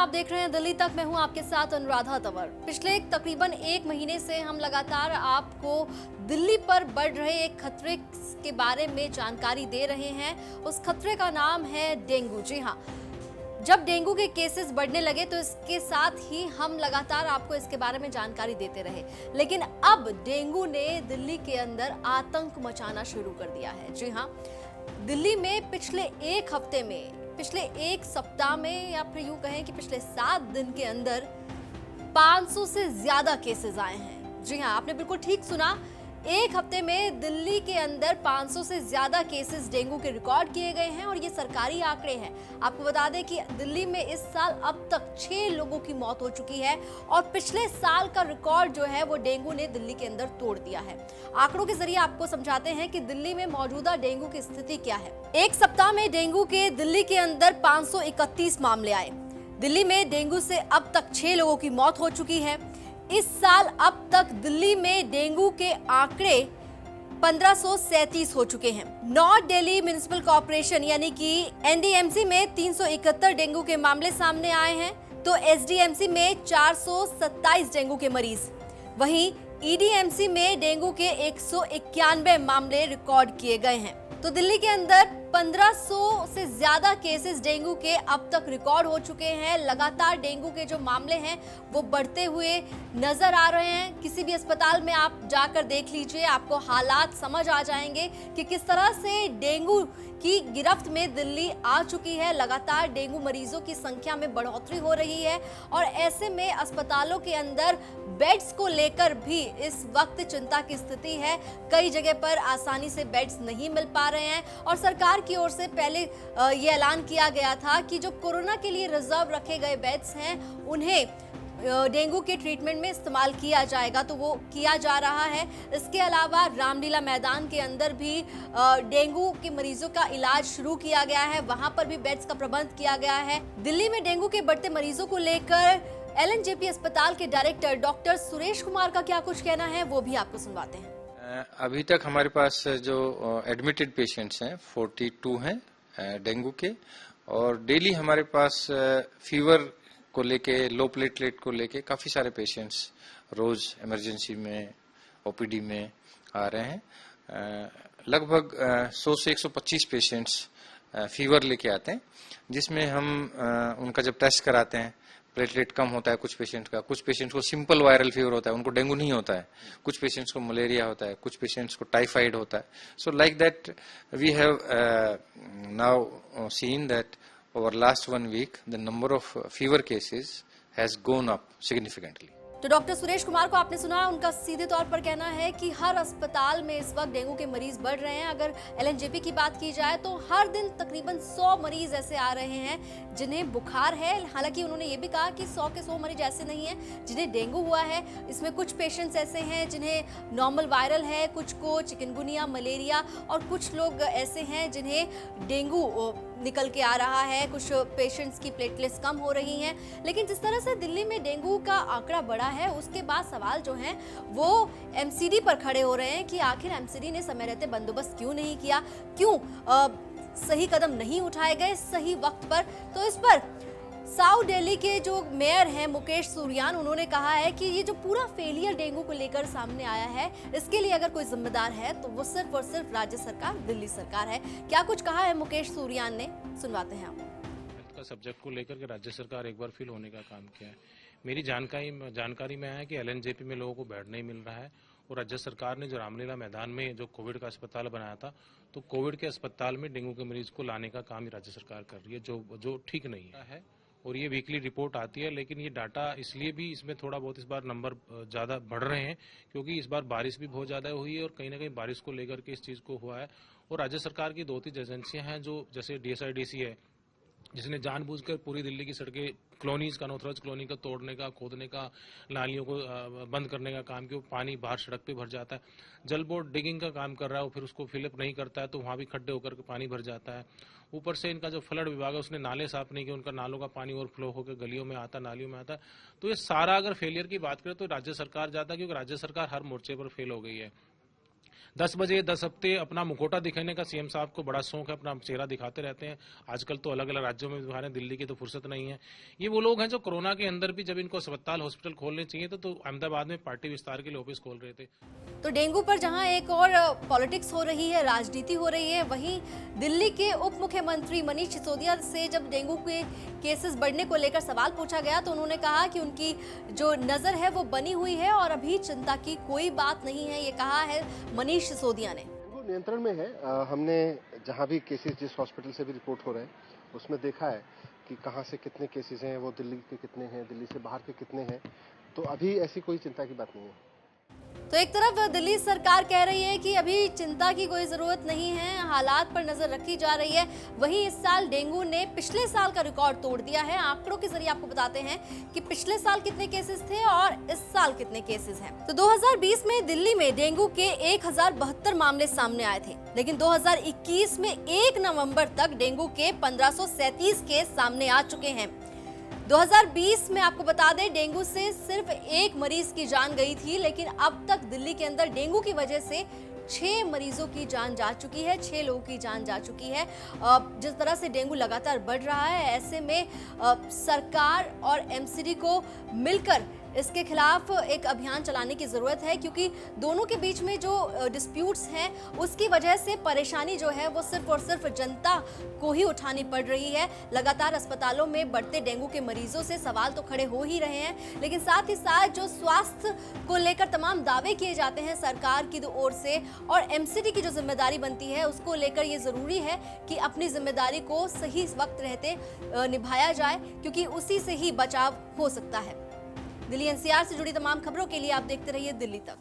आप देख रहे हैं दिल्ली तक। मैं हूं आपके साथ अनुराधा तंवर। पिछले तकरीबन एक महीने से हम लगातार आपको दिल्ली पर बढ़ रहे एक खतरे के बारे में जानकारी दे रहे हैं। उस खतरे का नाम है डेंगू। जी हां, जब डेंगू के केसेस बढ़ने लगे तो इसके साथ ही हम लगातार आपको इसके बारे में जानकारी देते रहे, लेकिन अब डेंगू ने दिल्ली के अंदर आतंक मचाना शुरू कर दिया है। जी हां, दिल्ली में पिछले एक सप्ताह में या फिर यूं कहें कि पिछले 7 दिन के अंदर 500 से ज्यादा केसेस आए हैं। जी हां, आपने बिल्कुल ठीक सुना। एक हफ्ते में दिल्ली के अंदर 500 से ज्यादा केसेस डेंगू के रिकॉर्ड किए गए हैं और ये सरकारी आंकड़े हैं। आपको बता दें कि दिल्ली में इस साल अब तक 6 लोगों की मौत हो चुकी है और पिछले साल का रिकॉर्ड जो है वो डेंगू ने दिल्ली के अंदर तोड़ दिया है। आंकड़ों के जरिए आपको समझाते हैं कि दिल्ली में मौजूदा डेंगू की स्थिति क्या है। एक सप्ताह में डेंगू के दिल्ली के अंदर 531 मामले आए। दिल्ली में डेंगू से अब तक 6 लोगों की मौत हो चुकी है। इस साल अब तक दिल्ली में डेंगू के आंकड़े 1537 हो चुके हैं। नॉर्थ दिल्ली म्युनिसिपल कॉर्पोरेशन यानी कि एनडीएमसी में 371 डेंगू के मामले सामने आए हैं, तो एसडीएमसी में 427 डेंगू के मरीज, वहीं ईडीएमसी में डेंगू के 191 मामले रिकॉर्ड किए गए हैं। तो दिल्ली के अंदर 1500 से ज्यादा केसेस डेंगू के अब तक रिकॉर्ड हो चुके हैं। लगातार डेंगू के जो मामले हैं वो बढ़ते हुए नजर आ रहे हैं। किसी भी अस्पताल में आप जाकर देख लीजिए, आपको हालात समझ आ जाएंगे कि किस तरह से डेंगू की गिरफ्त में दिल्ली आ चुकी है। लगातार डेंगू मरीजों की संख्या में बढ़ोतरी हो रही है और ऐसे में अस्पतालों के अंदर बेड्स को लेकर भी इस वक्त चिंता की स्थिति है। कई जगह पर आसानी से बेड्स नहीं मिल पा रहे हैं और सरकार की ओर से पहले ये ऐलान किया गया था कि जो कोरोना के लिए रिजर्व रखे गए बेड्स हैं उन्हें डेंगू के ट्रीटमेंट में इस्तेमाल किया जाएगा, तो वो किया जा रहा है। इसके अलावा रामलीला मैदान के अंदर भी डेंगू के मरीजों का इलाज शुरू किया गया है, वहां पर भी बेड्स का प्रबंध किया गया है। दिल्ली में डेंगू के बढ़ते मरीजों को लेकर एलएनजेपी अस्पताल के डायरेक्टर डॉक्टर सुरेश कुमार का क्या कुछ कहना है वो भी आपको सुनवाते हैं। अभी तक हमारे पास जो एडमिटेड पेशेंट्स हैं 42 हैं डेंगू के, और डेली हमारे पास फीवर को लेके, लो प्लेटलेट को लेके काफी सारे पेशेंट्स रोज इमरजेंसी में, ओपीडी में आ रहे हैं। लगभग 100 से 125 पेशेंट्स फीवर लेके आते हैं, जिसमें हम उनका जब टेस्ट कराते हैं प्लेटलेट कम होता है कुछ पेशेंट का, कुछ पेशेंट्स को सिंपल वायरल फीवर होता है, उनको डेंगू नहीं होता है, कुछ पेशेंट्स को मलेरिया होता है, कुछ पेशेंट्स को टाइफाइड होता है। So like that we have now seen that over last 1 week the number of fever cases has gone up significantly. तो डॉक्टर सुरेश कुमार को आपने सुना, उनका सीधे तौर पर कहना है कि हर अस्पताल में इस वक्त डेंगू के मरीज बढ़ रहे हैं। अगर एलएनजेपी की बात की जाए तो हर दिन तकरीबन 100 मरीज ऐसे आ रहे हैं जिन्हें बुखार है। हालांकि उन्होंने ये भी कहा कि 100 के 100 मरीज ऐसे नहीं हैं जिन्हें डेंगू हुआ है। इसमें कुछ पेशेंट्स ऐसे हैं जिन्हें नॉर्मल वायरल है, कुछ को चिकनगुनिया, मलेरिया, और कुछ लोग ऐसे हैं जिन्हें डेंगू निकल के आ रहा है। कुछ पेशेंट्स की प्लेटलेट्स कम हो रही हैं। लेकिन जिस तरह से दिल्ली में डेंगू का आंकड़ा बढ़ा है उसके बाद सवाल जो हैं वो एमसीडी पर खड़े हो रहे हैं कि आखिर एमसीडी ने समय रहते बंदोबस्त क्यों नहीं किया, क्यों सही कदम नहीं उठाए गए सही वक्त पर। तो इस पर साउथ दिल्ली के जो मेयर हैं मुकेश सूर्यान, उन्होंने कहा है कि ये जो पूरा फेलियर डेंगू को लेकर सामने आया है इसके लिए अगर कोई जिम्मेदार है तो वो सिर्फ और सिर्फ राज्य सरकार, दिल्ली सरकार है। क्या कुछ कहा है मुकेश सूर्यान ने, सुनवाते हैं आप। सब्जेक्ट को लेकर के राज्य सरकार एक बार फेल होने का काम किया है। मेरी जानकारी में आया है कि एलएनजेपी में लोगों को बेड नहीं मिल रहा है और राज्य सरकार ने जो रामलीला मैदान में जो कोविड का अस्पताल बनाया था, तो कोविड के अस्पताल में डेंगू के मरीज को लाने का काम राज्य सरकार कर रही है, जो ठीक नहीं है। और ये वीकली रिपोर्ट आती है, लेकिन ये डाटा इसलिए भी इसमें थोड़ा बहुत इस बार नंबर ज्यादा बढ़ रहे हैं क्योंकि इस बार बारिश भी बहुत ज्यादा हुई है और कहीं ना कहीं बारिश को लेकर के इस चीज को हुआ है। और राज्य सरकार की 2-3 एजेंसियां हैं जो, जैसे डीएसआईडीसी है, जिसने जानबूझकर पूरी दिल्ली की सड़कें, कॉलोनीज का, नौथराज कॉलोनी का तोड़ने का, खोदने का, नालियों को बंद करने का काम किया। पानी बाहर सड़क पे भर जाता है। जल बोर्ड डिगिंग का काम कर रहा है, फिर उसको फिलअप नहीं करता है तो वहां भी खड्डे होकर के पानी भर जाता है। ऊपर से इनका जो फ्लड विभाग है उसने नाले साफ नहीं किए, उनका नालों का पानी ओवरफ्लो होकर गलियों में आता, नालियों में आता। तो ये सारा अगर फेलियर की बात करें तो राज्य सरकार जाता है, क्योंकि राज्य सरकार हर मोर्चे पर फेल हो गई है। 10 बजे 10 हफ्ते अपना मुखौटा दिखाने का सीएम साहब को बड़ा शौक है, अपना चेहरा दिखाते रहते हैं। आजकल तो अलग अलग राज्यों में दिखा रहे हैं, दिल्ली की तो फुर्सत नहीं है। ये वो लोग हैं जो कोरोना के अंदर भी जब इनको अस्पताल हॉस्पिटल खोलने चाहिए तो अहमदाबाद में पार्टी विस्तार के लिए ऑफिस खोल रहे थे। तो डेंगू पर जहां एक और पॉलिटिक्स हो रही है, राजनीति हो रही है, वहीं दिल्ली के उप मुख्यमंत्री मनीष सिसोदिया से जब डेंगू के केसेस बढ़ने को लेकर सवाल पूछा गया तो उन्होंने कहा कि उनकी जो नजर है वो बनी हुई है और अभी चिंता की कोई बात नहीं है, ये कहा है मनीष सिसोदिया ने। वो नियंत्रण में है। हमने जहां भी केसेस जिस हॉस्पिटल से भी रिपोर्ट हो रहे हैं उसमें देखा है कि कहां से कितने केसेस हैं, वो दिल्ली के कितने हैं, दिल्ली से बाहर के कितने हैं, तो अभी ऐसी कोई चिंता की बात नहीं है। तो एक तरफ दिल्ली सरकार कह रही है कि अभी चिंता की कोई जरूरत नहीं है, हालात पर नजर रखी जा रही है। वहीं इस साल डेंगू ने पिछले साल का रिकॉर्ड तोड़ दिया है। आंकड़ों के जरिए आपको बताते हैं कि पिछले साल कितने केसेस थे और इस साल कितने केसेस हैं। तो 2020 में दिल्ली में डेंगू के 1072 मामले सामने आए थे, लेकिन 2021 में 1 नवंबर तक डेंगू के 1537 केस सामने आ चुके हैं। 2020 में आपको बता दें डेंगू से सिर्फ एक मरीज की जान गई थी, लेकिन अब तक दिल्ली के अंदर डेंगू की वजह से 6 मरीजों की जान जा चुकी है, 6 लोगों की जान जा चुकी है। जिस तरह से डेंगू लगातार बढ़ रहा है, ऐसे में सरकार और एमसीडी को मिलकर इसके खिलाफ एक अभियान चलाने की जरूरत है, क्योंकि दोनों के बीच में जो डिस्प्यूट्स हैं उसकी वजह से परेशानी जो है वो सिर्फ और सिर्फ जनता को ही उठानी पड़ रही है। लगातार अस्पतालों में बढ़ते डेंगू के मरीजों से सवाल तो खड़े हो ही रहे हैं, लेकिन साथ ही साथ जो स्वास्थ्य को लेकर तमाम दावे किए जाते हैं सरकार की ओर से और एमसीडी की जो जिम्मेदारी बनती है उसको लेकर ये जरूरी है कि अपनी जिम्मेदारी को सही वक्त रहते निभाया जाए, क्योंकि उसी से ही बचाव हो सकता है। दिल्ली एनसीआर से जुड़ी तमाम खबरों के लिए आप देखते रहिए दिल्ली तक।